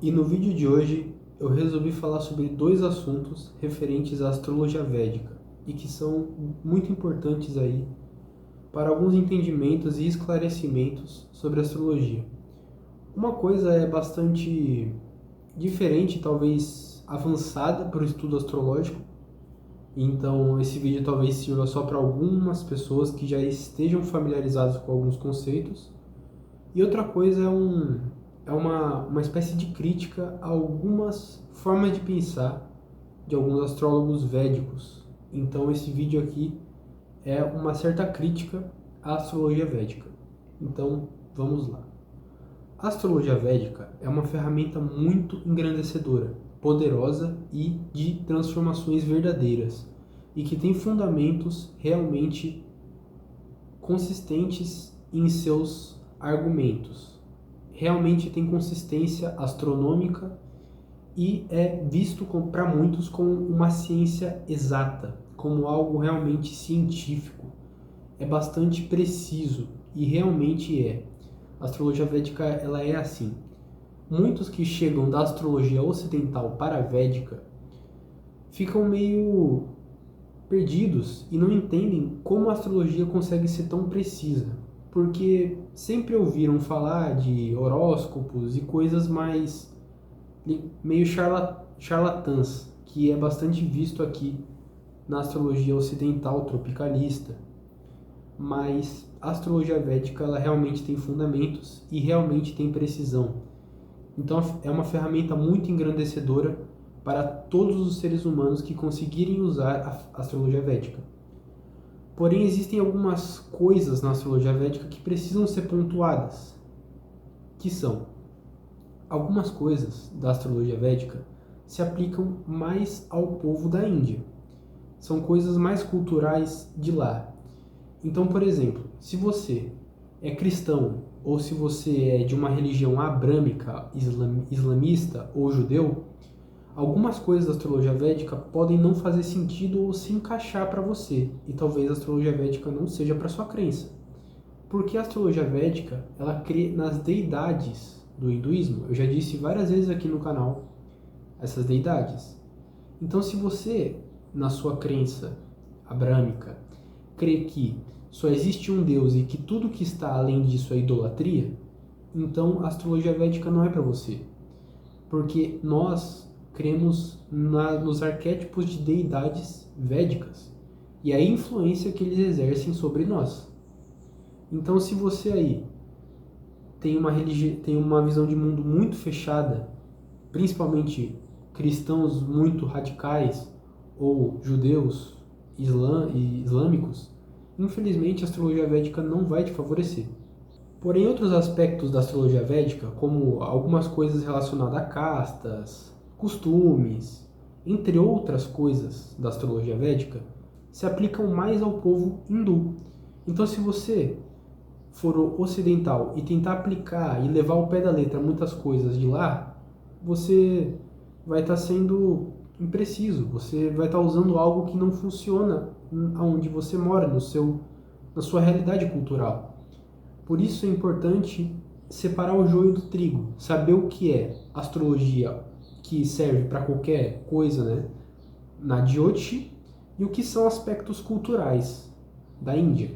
E no vídeo de hoje eu resolvi falar sobre dois assuntos referentes à astrologia védica e que são muito importantes aí para alguns entendimentos e esclarecimentos sobre astrologia. Uma coisa é bastante diferente, talvez avançada para o estudo astrológico, então esse vídeo talvez sirva só para algumas pessoas que já estejam familiarizadas com alguns conceitos. E outra coisa é uma espécie de crítica a algumas formas de pensar de alguns astrólogos védicos. Então esse vídeo aqui é uma certa crítica à astrologia védica. Então vamos lá. A astrologia védica é uma ferramenta muito engrandecedora, poderosa e de transformações verdadeiras, e que tem fundamentos realmente consistentes em seus argumentos. Realmente tem consistência astronômica e é visto para muitos como uma ciência exata, como algo realmente científico. É bastante preciso e realmente é. A astrologia védica ela é assim. Muitos que chegam da astrologia ocidental para a védica ficam meio perdidos e não entendem como a astrologia consegue ser tão precisa, porque sempre ouviram falar de horóscopos e coisas mais meio charlatãs, que é bastante visto aqui na astrologia ocidental tropicalista. Mas a astrologia védica ela realmente tem fundamentos e realmente tem precisão. Então é uma ferramenta muito engrandecedora para todos os seres humanos que conseguirem usar a astrologia védica. Porém, existem algumas coisas na astrologia védica que precisam ser pontuadas, que são: algumas coisas da astrologia védica se aplicam mais ao povo da Índia. São coisas mais culturais de lá. Então, por exemplo, se você é cristão ou se você é de uma religião abrâmica, islamista ou judeu, algumas coisas da astrologia védica podem não fazer sentido ou se encaixar para você, e talvez a astrologia védica não seja para sua crença. Porque a astrologia védica, ela crê nas deidades do hinduísmo. Eu já disse várias vezes aqui no canal essas deidades. Então, se você, na sua crença abrâmica, crê que só existe um Deus e que tudo que está além disso é idolatria, então a astrologia védica não é para você. Porque nós cremos nos arquétipos de deidades védicas e a influência que eles exercem sobre nós. Então, se você aí tem uma visão de mundo muito fechada, principalmente cristãos muito radicais ou judeus islâmicos, infelizmente a astrologia védica não vai te favorecer. Porém, outros aspectos da astrologia védica, como algumas coisas relacionadas a castas, costumes, entre outras coisas da astrologia védica, se aplicam mais ao povo hindu. Então, se você for ocidental e tentar aplicar e levar ao pé da letra muitas coisas de lá, você vai estar sendo impreciso, você vai estar usando algo que não funciona onde você mora, na sua realidade cultural. Por isso é importante separar o joio do trigo, saber o que é astrologia que serve para qualquer coisa, né, na Jyotish, e o que são aspectos culturais da Índia.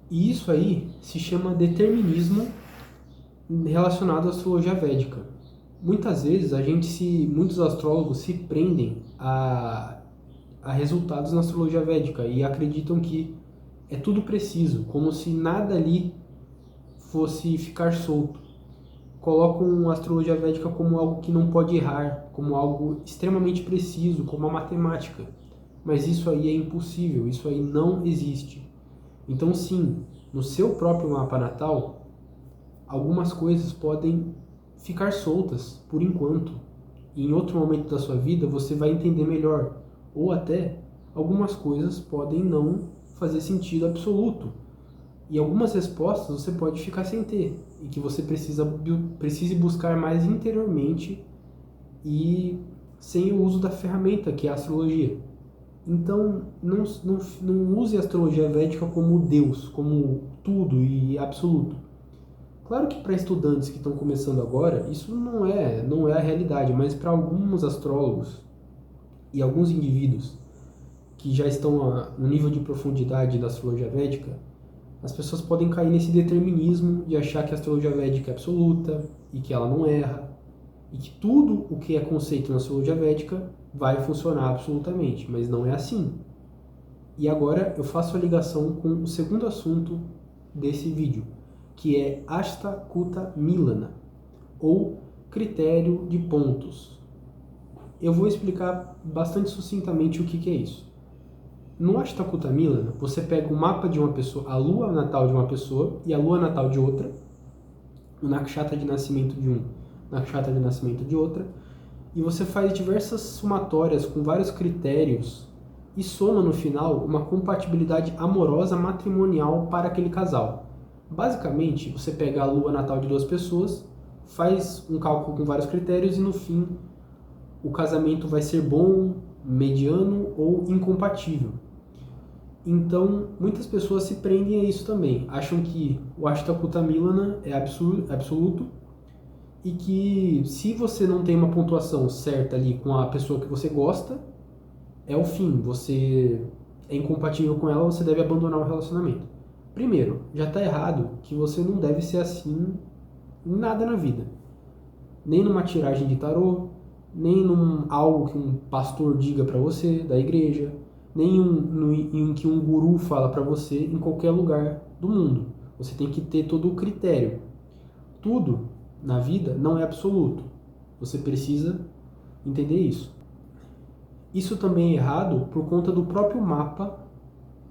E isso aí se chama determinismo relacionado à astrologia védica. Muitas vezes muitos astrólogos se prendem a resultados na astrologia védica e acreditam que é tudo preciso, como se nada ali fosse ficar solto. Colocam a astrologia védica como algo que não pode errar, como algo extremamente preciso, como a matemática. Mas isso aí é impossível, isso aí não existe. Então sim, no seu próprio mapa natal, algumas coisas podem ficar soltas por enquanto. E em outro momento da sua vida você vai entender melhor. Ou até algumas coisas podem não fazer sentido absoluto. E algumas respostas você pode ficar sem ter. E que você precise buscar mais interiormente e sem o uso da ferramenta que é a astrologia. Então, não use a astrologia védica como Deus, como tudo e absoluto. Claro que para estudantes que estão começando agora, isso não é a realidade, mas para alguns astrólogos e alguns indivíduos que já estão no nível de profundidade da astrologia védica, as pessoas podem cair nesse determinismo de achar que a astrologia védica é absoluta e que ela não erra, e que tudo o que é conceito na astrologia védica vai funcionar absolutamente, mas não é assim. E agora eu faço a ligação com o segundo assunto desse vídeo, que é Ashtakuta Milana, ou critério de pontos. Eu vou explicar bastante sucintamente o que é isso. No Ashtakuta Milana, você pega o mapa de uma pessoa, a lua natal de uma pessoa e a lua natal de outra, o nakshatra de nascimento de um, nakshatra de nascimento de outra, e você faz diversas somatórias com vários critérios e soma no final uma compatibilidade amorosa matrimonial para aquele casal. Basicamente, você pega a lua natal de duas pessoas, faz um cálculo com vários critérios e no fim o casamento vai ser bom, mediano ou incompatível. Então, muitas pessoas se prendem a isso também. Acham que o Ashtakuta Milana é absoluto e que se você não tem uma pontuação certa ali com a pessoa que você gosta, é o fim. Você é incompatível com ela, você deve abandonar o relacionamento. Primeiro, já está errado que você não deve ser assim em nada na vida. Nem numa tiragem de tarô, nem num algo que um pastor diga para você da igreja, nem em que um guru fala para você em qualquer lugar do mundo. Você tem que ter todo o critério. Tudo na vida não é absoluto. Você precisa entender isso. Isso também é errado por conta do próprio mapa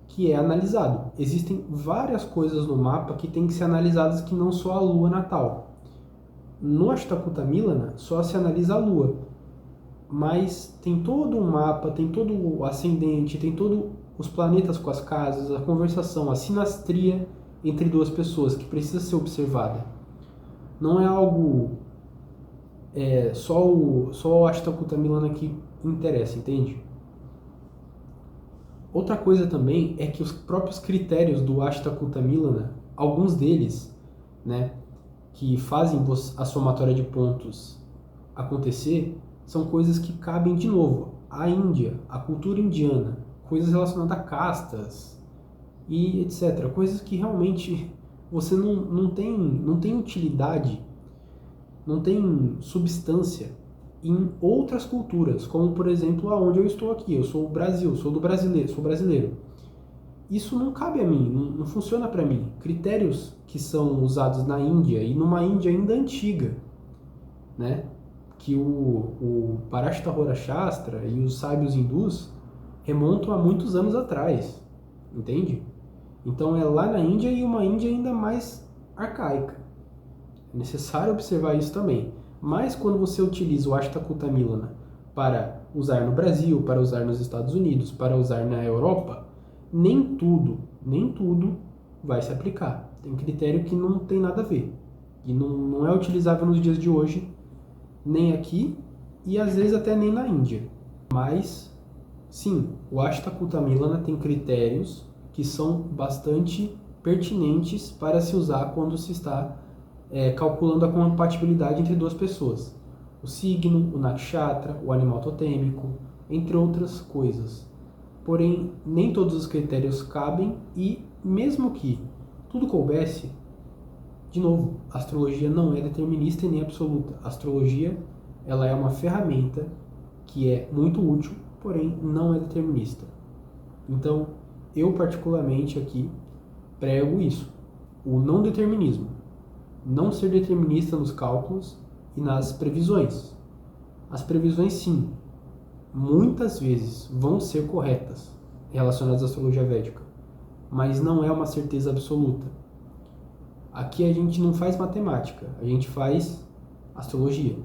que é analisado. Existem várias coisas no mapa que têm que ser analisadas que não só a lua natal. No Ashtakuta Milana só se analisa a lua, mas tem todo um mapa, tem todo o ascendente, tem todos os planetas com as casas, a conversação, a sinastria entre duas pessoas que precisa ser observada. Não é algo só o Ashtakuta Milana que interessa, entende? Outra coisa também é que os próprios critérios do Ashtakuta Milana, alguns deles, né, que fazem a somatória de pontos acontecer, são coisas que cabem de novo à Índia, à cultura indiana, coisas relacionadas a castas e etc. Coisas que realmente você não tem utilidade, não tem substância em outras culturas, como por exemplo aonde eu estou aqui. Eu sou o Brasil, sou brasileiro. Isso não cabe a mim, não funciona para mim. Critérios que são usados na Índia e numa Índia ainda antiga, né? Que o Parashtahara Shastra e os sábios hindus remontam a muitos anos atrás, entende? Então é lá na Índia e uma Índia ainda mais arcaica. É necessário observar isso também. Mas quando você utiliza o Ashtakuta Milana para usar no Brasil, para usar nos Estados Unidos, para usar na Europa, nem tudo vai se aplicar. Tem critério que não tem nada a ver. E não é utilizável nos dias de hoje, nem aqui e às vezes até nem na Índia. Mas, sim, o Ashtakuta Milana tem critérios que são bastante pertinentes para se usar quando se está calculando a compatibilidade entre duas pessoas. O signo, o nakshatra, o animal totêmico, entre outras coisas. Porém, nem todos os critérios cabem e, mesmo que tudo coubesse, de novo, a astrologia não é determinista e nem absoluta. A astrologia, ela é uma ferramenta que é muito útil, porém não é determinista. Então, eu particularmente aqui prego isso, o não determinismo. Não ser determinista nos cálculos e nas previsões. As previsões, sim, muitas vezes vão ser corretas relacionadas à astrologia védica, mas não é uma certeza absoluta. Aqui a gente não faz matemática, a gente faz astrologia.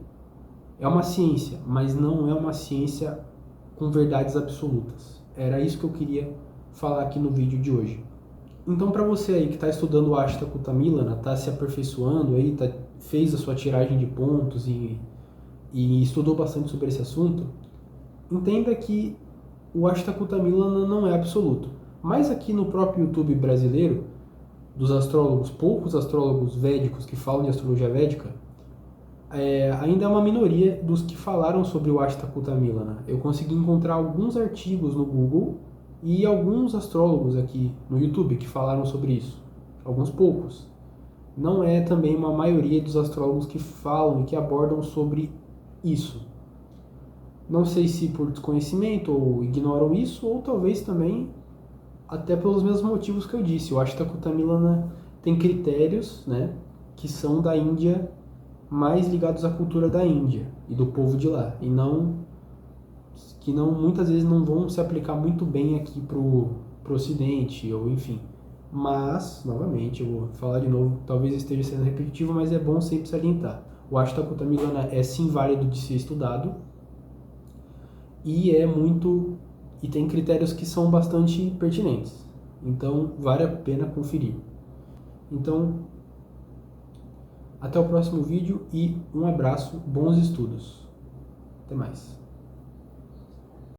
É uma ciência, mas não é uma ciência com verdades absolutas. Era isso que eu queria falar aqui no vídeo de hoje. Então, para você aí que está estudando o Ashtakuta Milana, está se aperfeiçoando aí, fez a sua tiragem de pontos e estudou bastante sobre esse assunto, entenda que o Ashtakuta Milana não é absoluto. Mas aqui no próprio YouTube brasileiro, dos astrólogos, poucos astrólogos védicos que falam de astrologia védica, ainda é uma minoria dos que falaram sobre o Ashtakutamilana. Eu consegui encontrar alguns artigos no Google e alguns astrólogos aqui no YouTube que falaram sobre isso. Alguns poucos. Não é também uma maioria dos astrólogos que falam e que abordam sobre isso. Não sei se por desconhecimento ou ignoram isso, ou talvez também até pelos mesmos motivos que eu disse. Eu acho que a Ashtakutamilana tem critérios, né, que são da Índia, mais ligados à cultura da Índia e do povo de lá, e que muitas vezes não vão se aplicar muito bem aqui pro Ocidente, ou enfim. Mas, novamente, eu vou falar de novo, talvez esteja sendo repetitivo, mas é bom sempre salientar. O Ashtakutamilana é sim válido de ser estudado, e e tem critérios que são bastante pertinentes. Então, vale a pena conferir. Então, até o próximo vídeo e um abraço, bons estudos. Até mais.